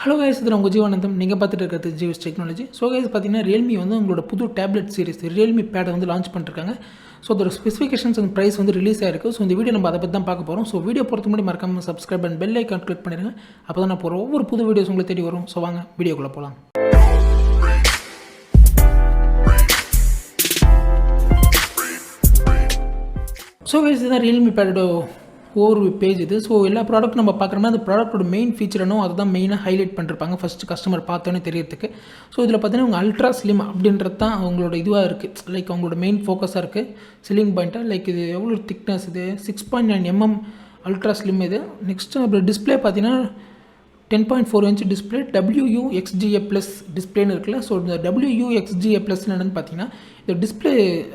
Hello guys, இது உங்கள் ஜீவானந்தம். நீங்கள் பார்த்துட்டு இருக்கிறது ஜீவ்ஸ் டெக்னாலஜி. ஸோ கைஸ் பார்த்தீங்கன்னா ரியல்மி வந்து உங்களோட புது டேப்லெட் சீரிஸ் ரியல்மி பேடை வந்து லான்ச் பண்ணிருக்காங்க. ஸோ அதோட ஸ்பெசிஃபிகேஷன்ஸ் அண்ட் ப்ரைஸ் வந்து ரிலீஸ் ஆயிருக்கு. ஸோ இந்த வீடியோ நம்ம அதை பற்றி தான் பார்க்க போகிறோம். ஸோ வீடியோ பொறுத்த முன்னாடி மறக்காம subscribe and bell icon click பண்ணிடுங்க. அப்போ தான் நான் போகிற ஒவ்வொரு புது வீடியோஸ் உங்களுக்கு தேடி வரும். ஸோ வாங்க வீடியோக்குள்ளே போகலாம். ஸோ கைஸ், இதுதான் ரியல்மி பேடோட ஒரு பேஜ் இது. ஸோ எல்லா ப்ராடக்ட் நம்ம பார்க்குற மாதிரி அந்த ப்ராடக்ட்டோட மெயின் ஃபீச்சர் என்னோ அதை தான் மெயினாக ஹைலைட் பண்ணிருப்பாங்க ஃபஸ்ட்டு கஸ்டமர் பார்த்தோன்னே தெரியறதுக்கு. ஸோ இதில் பார்த்தீங்கன்னா உங்கள் அல்ட்ரா ஸ்லிம் அப்படின்றது தான் அவங்களோட இதுவாக இருக்குது. லைக் அவங்களோட மெயின் ஃபோக்கஸாக இருக்குது, செல்லிங் பாயிண்ட்டாக. லைக் இது எவ்வளோ திக்னஸ், இது 6.9 mm அல்ட்ரா ஸ்லிம் இது. நெக்ஸ்ட்டு அப்புறம் டிஸ்பிளே பார்த்தீங்கன்னா 10.4 inch டிஸ்பிளே, WUXGA ப்ளஸ் டிஸ்பிளேன்னு இருக்குல்ல. ஸோ இந்த WUXGA ப்ளஸ்ன்னு என்னென்னு பார்த்தீங்கன்னா இந்த டிஸ்பிளே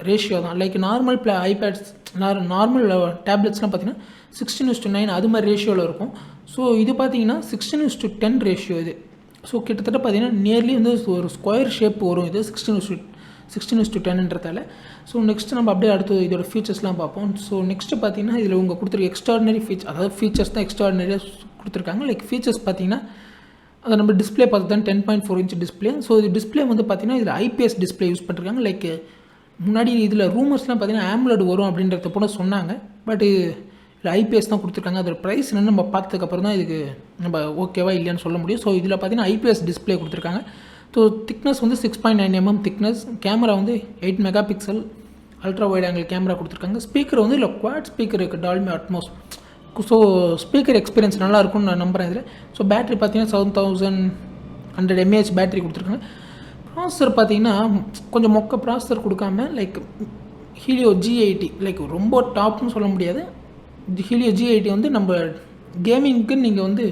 ரேஷியோ தான். லைக் நார்மல் ஐபேட்ஸ் நார்மல் டேப்லெட்ஸ்லாம் பார்த்தீங்கன்னா 16:9 அது மாதிரி ரேஷியோவில் இருக்கும். ஸோ இது பார்த்தீங்கன்னா 16:10 ரேஷியோ இது. ஸோ கிட்டத்தட்ட பார்த்தீங்கன்னா நியர்லி வந்து ஒரு ஸ்கொயர் ஷேப் வரும் இது 16:10ன்றதால. ஸோ நெக்ஸ்ட்டு நம்ம அப்படியே அடுத்து இதோட ஃபீச்சர்ஸ்லாம் பார்ப்போம். ஸோ நெக்ஸ்ட்டு பார்த்தீங்கன்னா இதில் உங்கள் கொடுத்துருக்க எக்ஸ்ட்ராடினரி ஃபீச்சர், அதாவது ஃபீச்சர்ஸ் தான் எக்ஸ்ட்ராடினரியாக கொடுத்துருக்காங்க. லைக் ஃபீச்சர்ஸ் பார்த்தீங்கன்னா அதை நம்ம டிஸ்பிளே பார்த்து தான் 10.4 inch டிஸ்பிளே. ஸோ இது டிஸ்பிளே வந்து பார்த்தீங்கன்னா இதில் IPS டிஸ்பிளே யூஸ் பண்ணிருக்காங்க. லைக் முன்னாடி இதில் ரூமர்ஸ்லாம் பார்த்தீங்கன்னா AMOLED வரும் அப்படின்றத போல சொன்னாங்க. பட் இதில் IPS தான் கொடுத்துருக்காங்க. அதோட ப்ரைஸ் என்னென்னு நம்ம பார்த்ததுக்கப்புறம் தான் இதுக்கு நம்ம ஓகேவா இல்லையான்னு சொல்ல முடியும். ஸோ இதில் பார்த்தீங்கன்னா IPS டிஸ்பிளே கொடுத்துருக்காங்க. ஸோ திக்னஸ் வந்து 6.9 mm திக்னஸ். கேமரா வந்து 8 MP ultra wide angle camera கொடுத்துருக்காங்க. ஸ்பீக்கர் வந்து இல்லை குவாட் ஸ்பீக்கர் இருக்குது, Dolby Atmos. So speaker experience நல்லாயிருக்கும்னு நான் நம்புகிறேன் இதில். ஸோ பேட்டரி பார்த்தீங்கன்னா 7100 mAh பேட்டரி கொடுத்துருக்காங்க. ப்ராசஸர் பார்த்தீங்கன்னா கொஞ்சம் மொக்க ப்ராசஸர் கொடுக்காம லைக் ஹீலியோ G80, லைக் ரொம்ப டாப்னு சொல்ல முடியாது. ஹீலியோ G80 வந்து நம்ம கேமிங்க்கு நீங்கள் வந்து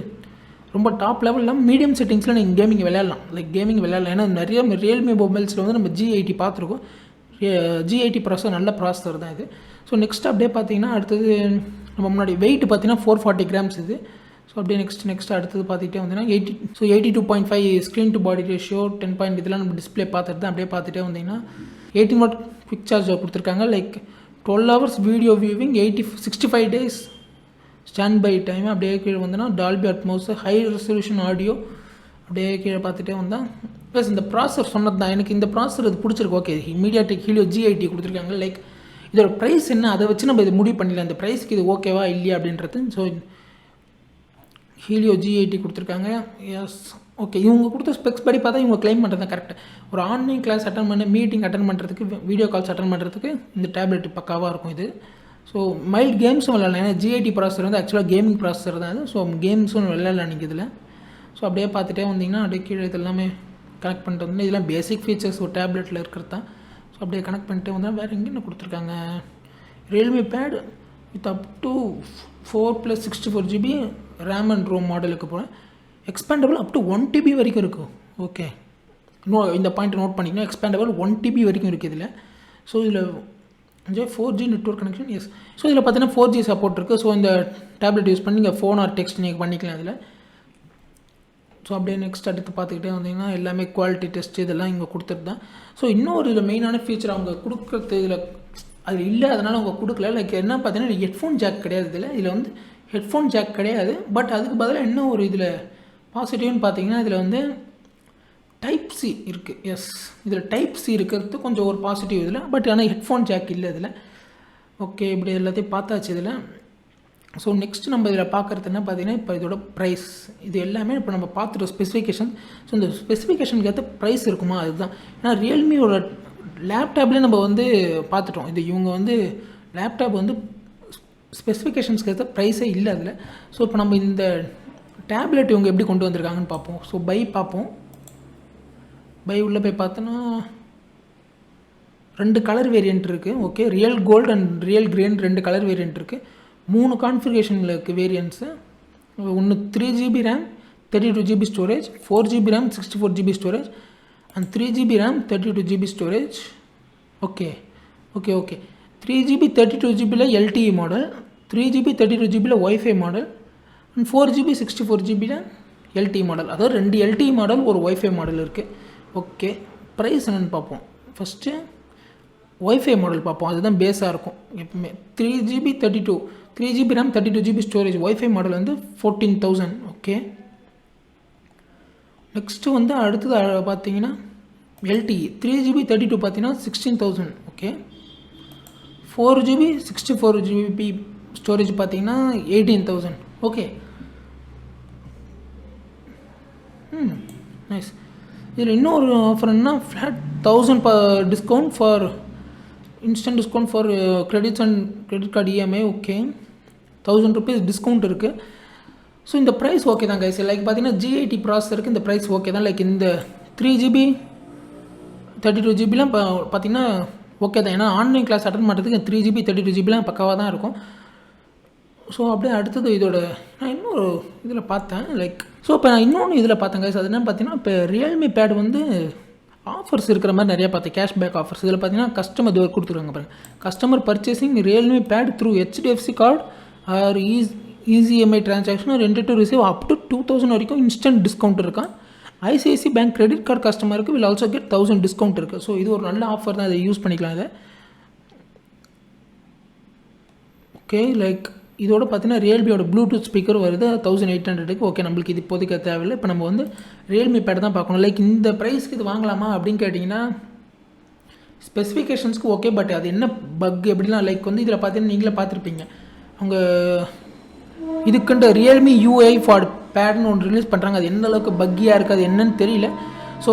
ரொம்ப டாப் லெவலில் மீடியம் செட்டிங்ஸில் நீங்கள் கேமிங் விளையாடலாம். லைக் கேமிங் விளையாடலாம். ஏன்னா நிறைய ரியல்மி மொபைல்ஸில் வந்து நம்ம G80 பார்த்துருக்கோம். G80 ப்ராசஸர் நல்ல ப்ராசஸர் தான் இது. ஸோ நெக்ஸ்ட் அப்படியே பார்த்தீங்கன்னா அடுத்தது நம்ம முன்னாடி வெயிட் பார்த்தீங்கன்னா 440 grams இது. ஸோ அப்படியே நெக்ஸ்ட் அடுத்தது பார்த்துக்கிட்டே வந்தீங்கன்னா 82.5 ஸ்க்ரீன் டு பாடி ரேஷியோ 10 இதெல்லாம் நம்ம டிஸ்பிளே பார்த்துட்டு தான் அப்படியே பார்த்துட்டே வந்தீங்கன்னா 18 watt குவிக் சார்ஜ் கொடுத்துருக்காங்க. Like 12 hours video viewing, 65 days stand by time. அப்படியே கீழே வந்தோன்னா Dolby Atmos, high resolution audio. அப்படியே கீழே பார்த்துட்டே வந்தால் ப்ளஸ் இந்த ப்ராசஸர் சொன்னது தான் எனக்கு இந்த ப்ராசஸர் இது பிடிச்சிருக்கு. ஓகே, மீடியாடெக் ஹீலியோ G80 கொடுத்துருக்காங்க. லைக் இதோட ப்ரைஸ் என்ன அதை வச்சு நம்ம இது முடிவு பண்ணிடலாம், இந்த ப்ரைஸ்க்கு இது ஓகேவா இல்லையா அப்படின்றது. ஸோ ஹீலியோ G80 கொடுத்துருக்காங்க. Yes, okay. இவங்க கொடுத்த ஸ்பெக்ஸ் படி பார்த்தா இவங்க கிளைம் பண்ணுறது தான் கரெக்டாக. ஒரு ஆன்லைன் கிளாஸ் அட்டன் பண்ண, மீட்டிங் அட்டன் பண்ணுறதுக்கு, வீடியோ கால்ஸ் அட்டன் பண்ணுறதுக்கு இந்த டேப்லெட் பக்காவாக இருக்கும் இது. ஸோ மைல்ட் கேம்ஸும் விளையாடலாம். ஏன்னா G80 ப்ராசஸர் வந்து ஆக்சுவலாக கேமிங் ப்ராசஸர் தான் இது. ஸோ கேம்ஸும் விளையாடலாம் நீங்கள் இதில். ஸோ அப்படியே பார்த்துட்டே வந்தீங்கன்னா அப்படியே கீழே இது எல்லாமே கனெக்ட் பண்ணிட்டு வந்து இதெல்லாம் பேசிக் ஃபீச்சர்ஸ் ஒரு டேப்லெட்டில் இருக்கிறது தான். ஸோ அப்படியே கனெக்ட் பண்ணிட்டு வந்தால் வேறு எங்கே என்ன கொடுத்துருக்காங்க, Realme pad with up to 4+64 GB RAM and ROM மாடலுக்கு போகிறேன். எக்ஸ்பேண்டபிள் அப் டு 1 TB வரைக்கும் இருக்கும். ஓகே, இந்த பாயிண்ட் நோட் பண்ணிங்கன்னா எக்ஸ்பேண்டபிள் 1 TB வரைக்கும் இருக்குது இதில். ஸோ இதில் 4G network connection. S, so இதில் பார்த்தீங்கன்னா 4G சப்போர்ட் இருக்குது. ஸோ இந்த டேப்லெட் யூஸ் பண்ணி நீங்கள் ஃபோன் ஆர் டெக்ஸ்ட் நீங்கள் பண்ணிக்கலாம் இதில். ஸோ அப்படியே நெக்ஸ்ட் அடுத்து பார்த்துக்கிட்டே வந்தீங்கன்னா எல்லாமே குவாலிட்டி டெஸ்ட் இதெல்லாம் இங்கே கொடுத்துட்டு தான். ஸோ இன்னொரு இதில் மெயினான ஃபீச்சர் அவங்க கொடுக்குறது இதில் அது இல்லை, அதனால் அவங்க கொடுக்கல. லைக் என்ன பார்த்தீங்கன்னா ஹெட்ஃபோன் ஜாக் கிடையாது இதில் வந்து ஹெட்ஃபோன் ஜாக் கிடையாது. பட் அதுக்கு பதிலாக என்ன ஒரு இதில் பாசிட்டிவ்னு பார்த்தீங்கன்னா இதில் வந்து Type-C இருக்குது. எஸ், இதில் Type-C இருக்கிறது கொஞ்சம் ஒரு பாசிட்டிவ் இதில். பட் ஆனால் ஹெட்ஃபோன் ஜாக் இல்லை இதில். ஓகே, இப்படி எல்லாத்தையும் பார்த்தாச்சு இதில். ஸோ நெக்ஸ்ட் நம்ம இதில் பார்க்குறது என்ன பார்த்தீங்கன்னா இப்போ இதோட ப்ரைஸ். இது எல்லாமே இப்போ நம்ம பார்த்துட்டோம் ஸ்பெசிஃபிகேஷன். ஸோ இந்த ஸ்பெசிஃபிகேஷனுக்கு ஏற்ற ப்ரைஸ் இருக்குமா அதுதான். ஏன்னா ரியல்மியோட லேப்டாப்லேயே நம்ம வந்து பார்த்துட்டோம். இது இவங்க வந்து லேப்டாப் வந்து ஸ்பெசிஃபிகேஷன்ஸ்க்கு ஏற்ற ப்ரைஸே இல்லை அதில். ஸோ இப்போ நம்ம இந்த டேப்லெட் இவங்க எப்படி கொண்டு வந்திருக்காங்கன்னு பார்ப்போம். ஸோ பார்ப்போம். உள்ளே போய் பார்த்தோன்னா 2 கலர் வேரியண்ட் இருக்குது. Okay, real gold and real grey 2 colour variant இருக்குது. 3 கான்ஃபிகரேஷனில் இருக்குது வேரியன்ட்ஸு. ஒன்று 3 GB RAM 32 GB storage, 4 GB RAM 64 GB storage and 3 GB RAM 32 GB storage. Okay 3 GB 32 GBயில் LTE மாடல், 3 GB 32 GBயில் ஒய்ஃபை மாடல் அண்ட் 4 GB 64 GBயில் LTE model. அதாவது 2 LTE model ஒரு wifi model இருக்குது. Okay, price என்னென்னு பார்ப்போம். First wifi model பார்ப்போம், அதுதான் பேஸாக இருக்கும் எப்பவுமே. 3 GB RAM 32 GB storage wifi model வந்து 14,000. ஓகே, நெக்ஸ்ட்டு வந்து அடுத்தது பார்த்தீங்கன்னா எல்டி 3GB 32 பார்த்தீங்கன்னா 16,000. ஓகே, 4GB 64GB ஸ்டோரேஜ் பார்த்தீங்கன்னா 18,000. Okay, nice. இதில் இன்னொரு ஆஃபர் என்ன, flat 1000 discount for instant discount for credits and credit card EMI. Okay, 1000 rupees discount இருக்குது. ஸோ இந்த ப்ரைஸ் ஓகே தான் கைஸ். லைக் பார்த்தீங்கன்னா G80 ப்ராசஸருக்கு இந்த ப்ரைஸ் ஓகே தான். லைக் இந்த 3GB 32GBலாம் பார்த்தீங்கன்னா ஓகே தான். ஏன்னா ஆன்லைன் கிளாஸ் அட்டன் பண்ணுறதுக்கு 3GB 32GBலாம் பக்காவாக தான் இருக்கும். ஸோ அப்படியே அடுத்தது இதோட நான் இன்னொரு இதில் பார்த்தேன். லைக் ஸோ இப்போ நான் இன்னொன்று இதில் பார்த்தேன் கைஸ். அது என்ன பார்த்தீங்கன்னா, இப்போ ரியல்மி பேட் வந்து ஆஃபர்ஸ் இருக்கிற மாதிரி நிறையா பார்த்தேன், கேஷ்பேக் ஆஃபர்ஸ். இதில் பார்த்தீங்கன்னா கஸ்டமர் இது கொடுத்துருக்காங்க பாருங்கள். Customer purchasing Realme pad through HDFC card or easy EMI transaction ரெண்டு டு ரிசீவ் அப் டு 2000 வரைக்கும் இன்ஸ்டன்ட் டிஸ்கவுண்ட் இருக்கான். ICICI பேங்க் கிரெடிட் கார்டு கஸ்டமருக்கு வில் ஆல்சோ கெட் 1000 டிஸ்கவுண்ட் இருக்குது. ஸோ இது ஒரு நல்ல ஆஃபர் தான், இதை யூஸ் பண்ணிக்கலாம் இதை. ஓகே, லைக் இதோட பார்த்தீங்கன்னா ரியல்மியோட ப்ளூடூத் ஸ்பீக்கர் வருது 1800க்கு. ஓகே, நம்மளுக்கு இது இப்போதைக்கு தேவையில்லை. இப்போ நம்ம வந்து ரியல்மி பேட் தான் பார்க்கணும். லைக் இந்த ப்ரைஸ்க்கு இது வாங்கலாமா அப்படின்னு கேட்டிங்கன்னா, ஸ்பெசிஃபிகேஷன்ஸ்க்கு ஓகே, பட் அது என்ன பக் எப்படிலாம் லைக் வந்து இதில் பார்த்தீங்கன்னா நீங்களே பார்த்துருப்பீங்க. அவங்க இதுக்குன்ற ரியல்மி UI ஃபார் பேட்னு ஒன்று ரிலீஸ் பண்ணுறாங்க. அது எந்த அளவுக்கு பக்கியாக இருக்குது, அது என்னன்னு தெரியல. ஸோ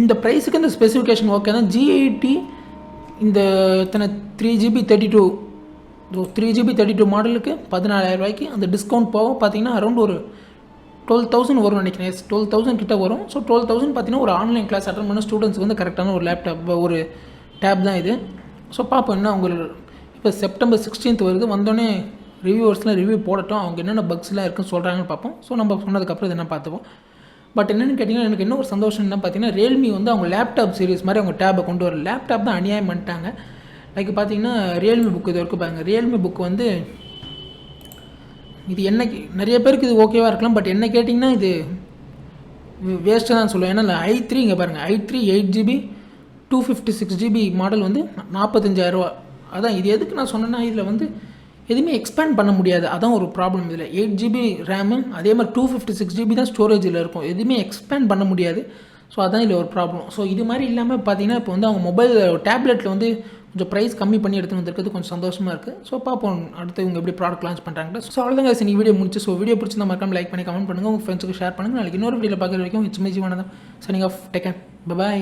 இந்த ப்ரைஸுக்கு இந்த ஸ்பெசிஃபிகேஷன் ஓகே தான். G80 இந்த எத்தனை 3GB 32 மாடலுக்கு 14,000 ரூபாய்க்கு அந்த டிஸ்கவுண்ட் போக பார்த்தீங்கன்னா அரௌண்ட் ஒரு 12,000 வரும் நினைக்கிறேன். 12,000 கிட்ட வரும். ஸோ 12,000 பார்த்தீங்கன்னா ஒரு ஆன்லைன் கிளாஸ் அட்டன் பண்ண ஸ்டூடெண்ட்ஸ்க்கு வந்து கரெக்டான ஒரு லேப்டாப் ஒரு டேப் தான் இது. ஸோ பார்ப்போம் என்ன உங்களுக்கு. இப்போ September 16th வருது, வந்தோடனே ரிவ்யூவர்ஸ்லாம் ரிவ்யூ போடட்டும், அவங்க என்னென்ன பக்ஸ்லாம் இருக்குன்னு சொல்கிறாங்கன்னு பார்ப்போம். ஸோ நம்ம சொன்னதுக்கப்புறம் இது என்ன பார்த்துப்போம். பட் என்னென்னு கேட்டிங்கன்னா, எனக்கு என்ன ஒரு சந்தோஷம் என்ன பார்த்தீங்கன்னா, ரியல்மி வந்து அவங்க லேப்டாப் சீரிஸ் மாதிரி அவங்க டேப்பை கொண்டு வர. லேப்டாப் தான் அநியாயம் பண்ணிட்டாங்க. லைக் பார்த்தீங்கன்னா ரியல்மி புக் இது வரைக்கும் பாருங்கள். ரியல்மி புக் வந்து இது என்ன நிறைய பேருக்கு இது ஓகேவாக இருக்கலாம், பட் என்ன கேட்டிங்கன்னா இது வேஸ்ட்டாக தான் சொல்லுவேன். ஏன்னா i3 இங்கே பாருங்கள், i3 8GB 256GB மாடல் வந்து 45,000 ரூபா. அதான் இது எதுக்கு நான் சொன்னேன்னா, இதில் வந்து எதுவுமே எக்ஸ்பேண்ட் பண்ண முடியாது. அதான் ஒரு ப்ராப்ளம் இதில். 8GB ரேமு, அதே மாதிரி 256GB தான் ஸ்டோரேஜில் இருக்கும். எதுவுமே எக்ஸ்பேண்ட் பண்ண முடியாது. ஸோ அதான் இதில் ஒரு ப்ராப்ளம். ஸோ இது மாதிரி இல்லாமல் பார்த்தீங்கன்னா, இப்போ வந்து அவங்க மொபைல் டேப்லெட்டில் வந்து கொஞ்சம் ப்ரைஸ் கம்மி பண்ணி எடுத்துகிட்டு வந்துருக்கிறது கொஞ்சம் சந்தோஷமாக இருக்குது. ஸோ பார்ப்போம் அடுத்து இவங்க எப்படி ப்ராடக்ட் லான்ச் பண்ணுறாங்க. ஸோ அவ்வளோதான் guys, இன்னைக்கு வீடியோ முடிச்சு. ஸோ வீடியோ பிடிச்சிருந்தா மறக்காம லைக் பண்ணி கமெண்ட் பண்ணுங்கள், உங்கள் ஃப்ரெண்ட்ஸுக்கு ஷேர் பண்ணுங்கள். நாளைக்கு இன்னொரு வீடியோவில் பார்க்குற வரைக்கும் இட்ஸ் மை ஜீவன் தான். Signing off, take care, by.